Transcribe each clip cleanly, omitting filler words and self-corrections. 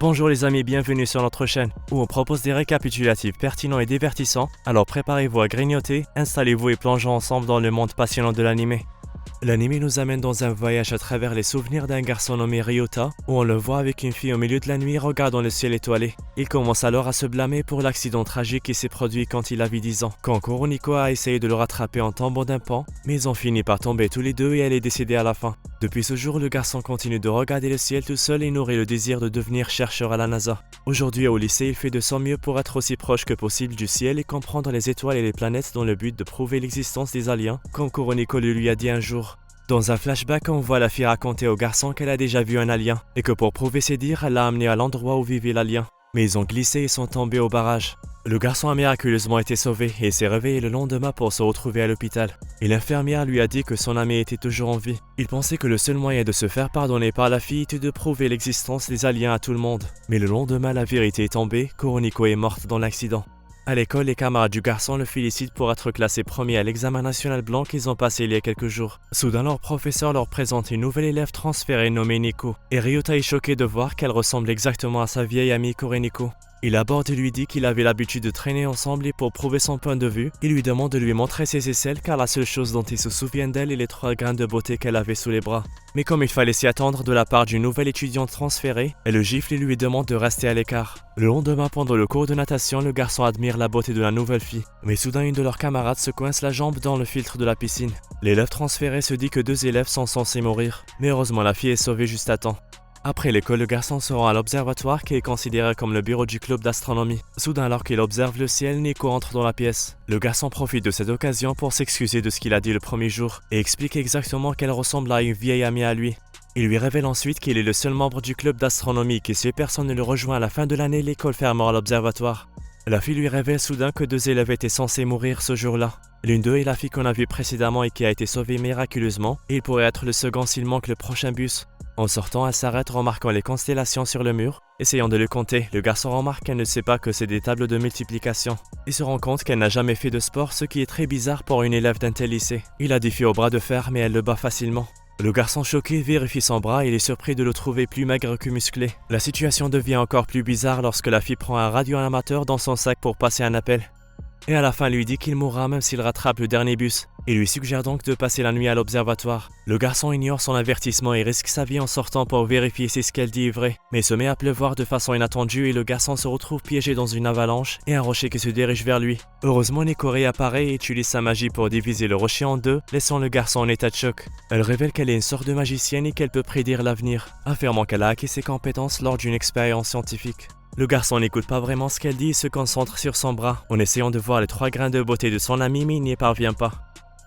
Bonjour les amis, bienvenue sur notre chaîne où on propose des récapitulatifs pertinents et divertissants. Alors préparez-vous à grignoter, installez-vous et plongeons ensemble dans le monde passionnant de l'anime. L'anime nous amène dans un voyage à travers les souvenirs d'un garçon nommé Ryota, où on le voit avec une fille au milieu de la nuit regardant le ciel étoilé. Il commence alors à se blâmer pour l'accident tragique qui s'est produit quand il avait 10 ans, quand Kuroniko a essayé de le rattraper en tombant d'un pont, mais ils ont fini par tomber tous les deux et elle est décédée à la fin. Depuis ce jour, le garçon continue de regarder le ciel tout seul et nourrit le désir de devenir chercheur à la NASA. Aujourd'hui au lycée, il fait de son mieux pour être aussi proche que possible du ciel et comprendre les étoiles et les planètes dans le but de prouver l'existence des aliens, comme Kuroniko le lui a dit un jour. Dans un flashback, on voit la fille raconter au garçon qu'elle a déjà vu un alien et que pour prouver ses dires, elle l'a amené à l'endroit où vivait l'alien. Mais ils ont glissé et sont tombés au barrage. Le garçon a miraculeusement été sauvé et s'est réveillé le lendemain pour se retrouver à l'hôpital. Et l'infirmière lui a dit que son ami était toujours en vie. Il pensait que le seul moyen de se faire pardonner par la fille était de prouver l'existence des aliens à tout le monde. Mais le lendemain, la vérité est tombée, Kuroniko est morte dans l'accident. À l'école, les camarades du garçon le félicitent pour être classé premier à l'examen national blanc qu'ils ont passé il y a quelques jours. Soudain, leur professeur leur présente une nouvelle élève transférée nommée Nico. Et Ryota est choqué de voir qu'elle ressemble exactement à sa vieille amie Kuroniko. Il aborde et lui dit qu'il avait l'habitude de traîner ensemble et pour prouver son point de vue, il lui demande de lui montrer ses aisselles car la seule chose dont il se souvient d'elle est les 3 grains de beauté qu'elle avait sous les bras. Mais comme il fallait s'y attendre de la part d'une nouvelle étudiante transférée, elle le gifle et lui demande de rester à l'écart. Le lendemain, pendant le cours de natation, le garçon admire la beauté de la nouvelle fille. Mais soudain, une de leurs camarades se coince la jambe dans le filtre de la piscine. L'élève transféré se dit que 2 élèves sont censés mourir. Mais heureusement, la fille est sauvée juste à temps. Après l'école, le garçon se rend à l'observatoire qui est considéré comme le bureau du club d'astronomie. Soudain, alors qu'il observe le ciel, Nico entre dans la pièce. Le garçon profite de cette occasion pour s'excuser de ce qu'il a dit le premier jour et explique exactement qu'elle ressemble à une vieille amie à lui. Il lui révèle ensuite qu'il est le seul membre du club d'astronomie et si personne ne le rejoint à la fin de l'année, l'école fermera l'observatoire. La fille lui révèle soudain que 2 élèves étaient censés mourir ce jour-là. L'une d'eux est la fille qu'on a vue précédemment et qui a été sauvée miraculeusement, et il pourrait être le second s'il manque le prochain bus. En sortant, elle s'arrête remarquant les constellations sur le mur. Essayant de le compter, le garçon remarque qu'elle ne sait pas que c'est des tables de multiplication. Il se rend compte qu'elle n'a jamais fait de sport, ce qui est très bizarre pour une élève d'un tel lycée. Il a des filles au bras de fer, mais elle le bat facilement. Le garçon choqué vérifie son bras et il est surpris de le trouver plus maigre que musclé. La situation devient encore plus bizarre lorsque la fille prend un radioamateur dans son sac pour passer un appel. Et à la fin lui dit qu'il mourra même s'il rattrape le dernier bus. Il lui suggère donc de passer la nuit à l'observatoire. Le garçon ignore son avertissement et risque sa vie en sortant pour vérifier si ce qu'elle dit est vrai. Mais il se met à pleuvoir de façon inattendue et le garçon se retrouve piégé dans une avalanche et un rocher qui se dirige vers lui. Heureusement, Nico réapparaît et utilise sa magie pour diviser le rocher en 2, laissant le garçon en état de choc. Elle révèle qu'elle est une sorte de magicienne et qu'elle peut prédire l'avenir, affirmant qu'elle a acquis ses compétences lors d'une expérience scientifique. Le garçon n'écoute pas vraiment ce qu'elle dit et se concentre sur son bras, en essayant de voir les 3 grains de beauté de son ami, mais il n'y parvient pas.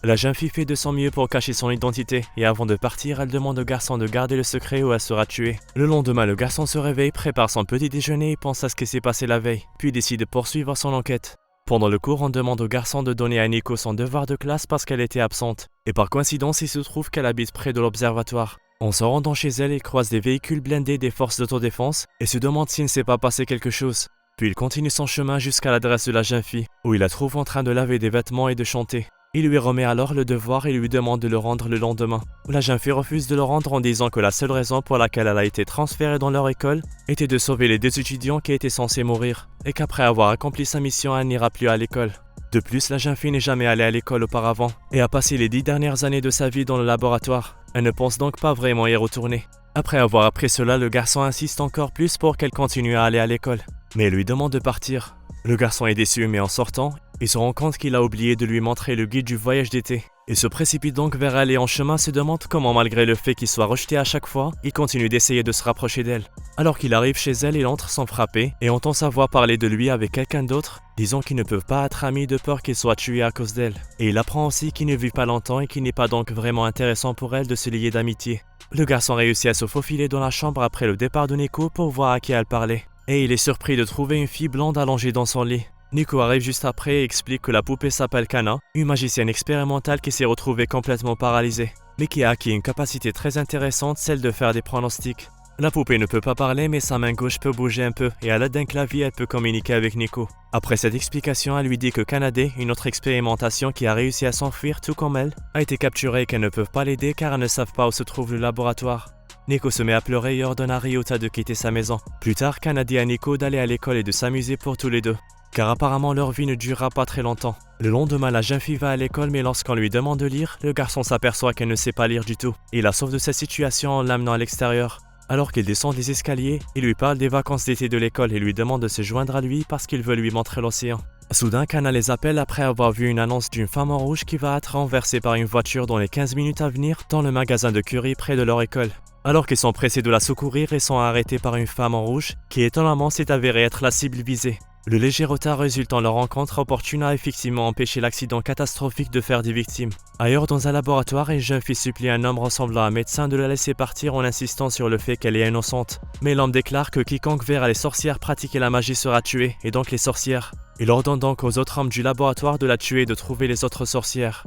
La jeune fille fait de son mieux pour cacher son identité, et avant de partir, elle demande au garçon de garder le secret ou elle sera tuée. Le lendemain, le garçon se réveille, prépare son petit déjeuner et pense à ce qui s'est passé la veille, puis décide de poursuivre son enquête. Pendant le cours, on demande au garçon de donner à Nico son devoir de classe parce qu'elle était absente, et par coïncidence, il se trouve qu'elle habite près de l'observatoire. En se rendant chez elle, il croise des véhicules blindés des forces d'autodéfense et se demande s'il ne s'est pas passé quelque chose. Puis il continue son chemin jusqu'à l'adresse de la jeune fille, où il la trouve en train de laver des vêtements et de chanter. Il lui remet alors le devoir et lui demande de le rendre le lendemain. La jeune fille refuse de le rendre en disant que la seule raison pour laquelle elle a été transférée dans leur école était de sauver les 2 étudiants qui étaient censés mourir, et qu'après avoir accompli sa mission, elle n'ira plus à l'école. De plus, la jeune fille n'est jamais allée à l'école auparavant et a passé les 10 dernières années de sa vie dans le laboratoire. Elle ne pense donc pas vraiment y retourner. Après avoir appris cela, le garçon insiste encore plus pour qu'elle continue à aller à l'école. Mais elle lui demande de partir. Le garçon est déçu, mais en sortant, il se rend compte qu'il a oublié de lui montrer le guide du voyage d'été. Il se précipite donc vers elle et en chemin se demande comment, malgré le fait qu'il soit rejeté à chaque fois, il continue d'essayer de se rapprocher d'elle. Alors qu'il arrive chez elle, il entre sans frapper et entend sa voix parler de lui avec quelqu'un d'autre, disant qu'ils ne peuvent pas être amis de peur qu'il soit tué à cause d'elle. Et il apprend aussi qu'il ne vit pas longtemps et qu'il n'est pas donc vraiment intéressant pour elle de se lier d'amitié. Le garçon réussit à se faufiler dans la chambre après le départ de Nico pour voir à qui elle parlait. Et il est surpris de trouver une fille blonde allongée dans son lit. Nico arrive juste après et explique que la poupée s'appelle Kana, une magicienne expérimentale qui s'est retrouvée complètement paralysée, mais qui a acquis une capacité très intéressante, celle de faire des pronostics. La poupée ne peut pas parler, mais sa main gauche peut bouger un peu et à l'aide d'un clavier, elle peut communiquer avec Nico. Après cette explication, elle lui dit que Kanade, une autre expérimentation qui a réussi à s'enfuir tout comme elle, a été capturée et qu'elles ne peuvent pas l'aider car elles ne savent pas où se trouve le laboratoire. Neko se met à pleurer et ordonne à Ryota de quitter sa maison. Plus tard, Kana dit à Neko d'aller à l'école et de s'amuser pour tous les deux, car apparemment leur vie ne durera pas très longtemps. Le lendemain, la jeune fille va à l'école, mais lorsqu'on lui demande de lire, le garçon s'aperçoit qu'elle ne sait pas lire du tout. Il la sauve de cette situation en l'amenant à l'extérieur. Alors qu'il descend les escaliers, il lui parle des vacances d'été de l'école et lui demande de se joindre à lui parce qu'il veut lui montrer l'océan. Soudain, Kana les appelle après avoir vu une annonce d'une femme en rouge qui va être renversée par une voiture dans les 15 minutes à venir dans le magasin de curry près de leur école. Alors qu'ils sont pressés de la secourir et sont arrêtés par une femme en rouge qui étonnamment s'est avérée être la cible visée. Le léger retard résultant de leur rencontre opportune a effectivement empêché l'accident catastrophique de faire des victimes. Ailleurs dans un laboratoire, une jeune fille supplie un homme ressemblant à un médecin de la laisser partir en insistant sur le fait qu'elle est innocente. Mais l'homme déclare que quiconque verra les sorcières pratiquer la magie sera tué, et donc les sorcières. Il ordonne donc aux autres hommes du laboratoire de la tuer et de trouver les autres sorcières.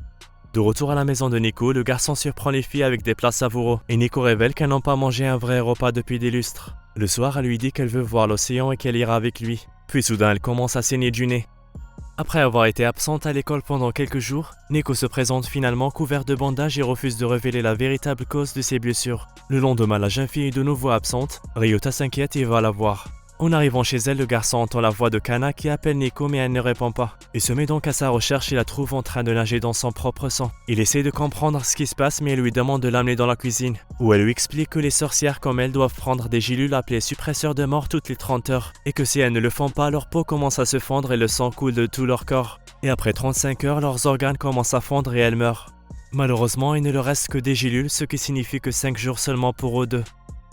De retour à la maison de Neko, le garçon surprend les filles avec des plats savoureux, et Neko révèle qu'elles n'ont pas mangé un vrai repas depuis des lustres. Le soir, elle lui dit qu'elle veut voir l'océan et qu'elle ira avec lui. Puis soudain, elle commence à saigner du nez. Après avoir été absente à l'école pendant quelques jours, Neko se présente finalement couverte de bandages et refuse de révéler la véritable cause de ses blessures. Le lendemain, la jeune fille est de nouveau absente. Ryota s'inquiète et va la voir. En arrivant chez elle, le garçon entend la voix de Kana qui appelle Neko mais elle ne répond pas. Il se met donc à sa recherche et la trouve en train de nager dans son propre sang. Il essaie de comprendre ce qui se passe mais elle lui demande de l'amener dans la cuisine, où elle lui explique que les sorcières comme elle doivent prendre des gélules appelées suppresseurs de mort toutes les 30 heures, et que si elles ne le font pas, leur peau commence à se fondre et le sang coule de tout leur corps. Et après 35 heures, leurs organes commencent à fondre et elles meurent. Malheureusement, il ne leur reste que des gélules, ce qui signifie que 5 jours seulement pour eux deux.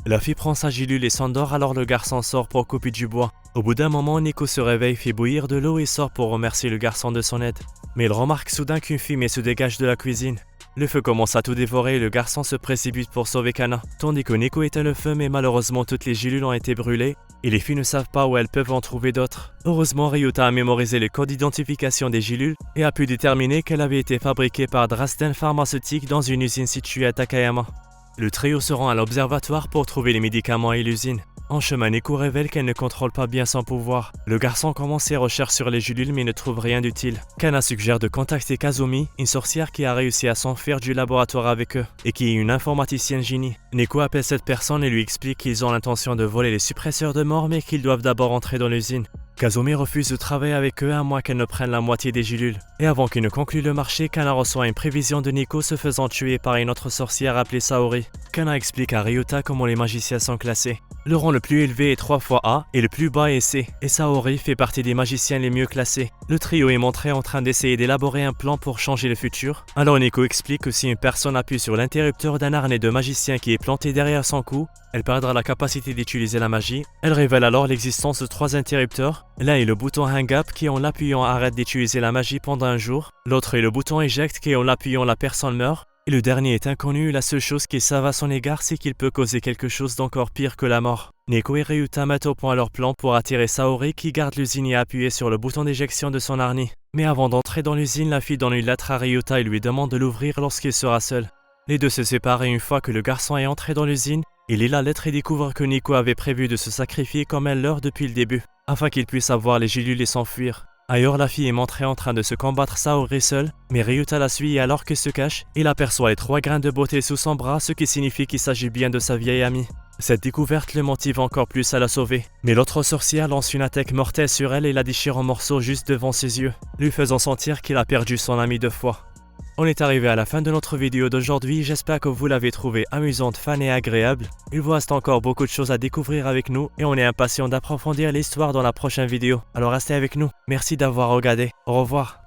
La fille prend sa gélule et s'endort alors le garçon sort pour couper du bois. Au bout d'un moment, Neko se réveille, fait bouillir de l'eau et sort pour remercier le garçon de son aide. Mais il remarque soudain qu'une fumée se dégage de la cuisine. Le feu commence à tout dévorer et le garçon se précipite pour sauver Kana, tandis que Neko éteint le feu mais malheureusement toutes les gélules ont été brûlées et les filles ne savent pas où elles peuvent en trouver d'autres. Heureusement, Ryota a mémorisé le code d'identification des gélules et a pu déterminer qu'elle avait été fabriquée par Dresden Pharmaceutique dans une usine située à Takayama. Le trio se rend à l'observatoire pour trouver les médicaments et l'usine. En chemin, Neko révèle qu'elle ne contrôle pas bien son pouvoir. Le garçon commence ses recherches sur les gélules mais ne trouve rien d'utile. Kana suggère de contacter Kazumi, une sorcière qui a réussi à s'enfuir du laboratoire avec eux et qui est une informaticienne génie. Neko appelle cette personne et lui explique qu'ils ont l'intention de voler les suppresseurs de mort mais qu'ils doivent d'abord entrer dans l'usine. Kazumi refuse de travailler avec eux à moins qu'elle ne prenne la moitié des gélules. Et avant qu'il ne conclue le marché, Kana reçoit une prévision de Neko se faisant tuer par une autre sorcière appelée Saori. Kana explique à Ryota comment les magiciens sont classés. Le rang le plus élevé est 3 fois A et le plus bas est C, et Saori fait partie des magiciens les mieux classés. Le trio est montré en train d'essayer d'élaborer un plan pour changer le futur. Alors Neko explique que si une personne appuie sur l'interrupteur d'un harnais de magicien qui est planté derrière son cou, elle perdra la capacité d'utiliser la magie. Elle révèle alors l'existence de 3 interrupteurs. L'un est le bouton Hang Up qui en l'appuyant arrête d'utiliser la magie pendant un jour. L'autre est le bouton Eject qui en l'appuyant la personne meurt. Et le dernier est inconnu, la seule chose qu'ils savent à son égard c'est qu'il peut causer quelque chose d'encore pire que la mort. Neko et Ryota mettent au point leur plan pour attirer Saori qui garde l'usine et appuyer sur le bouton d'éjection de son harnais. Mais avant d'entrer dans l'usine, la fille donne une lettre à Ryota et lui demande de l'ouvrir lorsqu'il sera seul. Les deux se séparent et une fois que le garçon est entré dans l'usine, il lit la lettre et découvre que Neko avait prévu de se sacrifier comme elle leur depuis le début, afin qu'il puisse avoir les gélules et s'enfuir. Ailleurs, la fille est montrée en train de se combattre Saori seule, mais Ryota la suit et alors qu'elle se cache, il aperçoit les 3 grains de beauté sous son bras, ce qui signifie qu'il s'agit bien de sa vieille amie. Cette découverte le motive encore plus à la sauver, mais l'autre sorcière lance une attaque mortelle sur elle et la déchire en morceaux juste devant ses yeux, lui faisant sentir qu'il a perdu son ami 2 fois. On est arrivé à la fin de notre vidéo d'aujourd'hui, j'espère que vous l'avez trouvée amusante, fun et agréable. Il vous reste encore beaucoup de choses à découvrir avec nous et on est impatient d'approfondir l'histoire dans la prochaine vidéo. Alors restez avec nous, merci d'avoir regardé, au revoir.